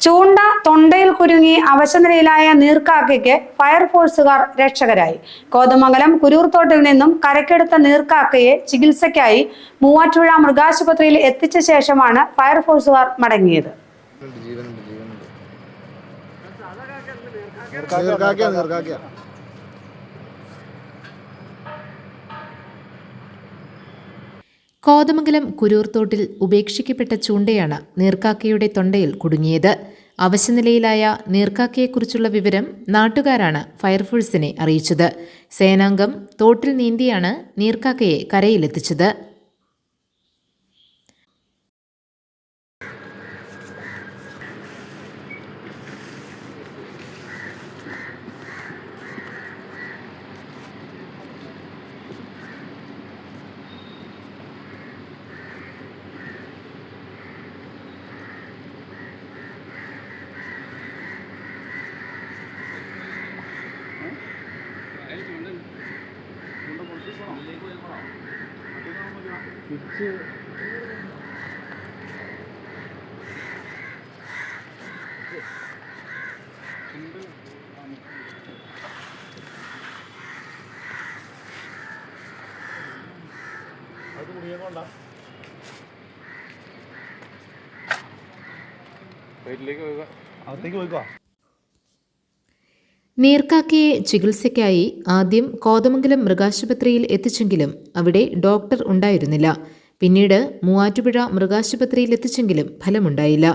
ചൂണ്ട തൊണ്ടയിൽ കുരുങ്ങി അവശനിലയിലായ നീർക്കാക്കയ്ക്ക് ഫയർഫോഴ്സുകാർ രക്ഷകരായി. കോതമംഗലം കുരൂർത്തോട്ടിൽ നിന്നും കരക്കെടുത്ത നീർക്കാക്കയെ ചികിത്സയ്ക്കായി മൂവാറ്റുപുഴ മൃഗാശുപത്രിയിൽ എത്തിച്ച ശേഷമാണ് ഫയർഫോഴ്സുകാർ മടങ്ങിയത്. കോതമംഗലം കുരൂർത്തോട്ടിൽ ഉപേക്ഷിക്കപ്പെട്ട ചൂണ്ടയാണ് നീർക്കാക്കയുടെ തൊണ്ടയിൽ കുടുങ്ങിയത്. അവശനിലയിലായ നീർക്കാക്കയെക്കുറിച്ചുള്ള വിവരം നാട്ടുകാരാണ് ഫയർഫോഴ്സിനെ അറിയിച്ചത്. സേനാംഗം തോട്ടിൽ നീന്തിയാണ് നീർക്കാക്കയെ കരയിലെത്തിച്ചത്. നീർക്കാക്കയെ ചികിത്സയ്ക്കായി ആദ്യം കോതമംഗലം മൃഗാശുപത്രിയിൽ എത്തിച്ചെങ്കിലും അവിടെ ഡോക്ടർ ഉണ്ടായിരുന്നില്ല. പിന്നീട് മൂവാറ്റുപുഴ മൃഗാശുപത്രിയിൽ എത്തിച്ചെങ്കിലും ഫലമുണ്ടായില്ല.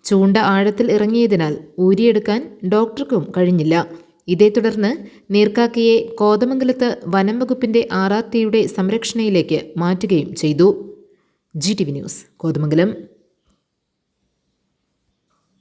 ചൂണ്ട ആഴത്തിൽ ഇറങ്ങിയതിനാൽ ഊരിയെടുക്കാൻ ഡോക്ടർക്കും കഴിഞ്ഞില്ല. ഇതേ തുടർന്ന് നീർക്കാക്കയെ കോതമംഗലത്ത് വനം വകുപ്പിന്റെ ആറാത്തിയുടെ സംരക്ഷണയിലേക്ക് മാറ്റുകയും ചെയ്തു. GTV news, Kothamangalam.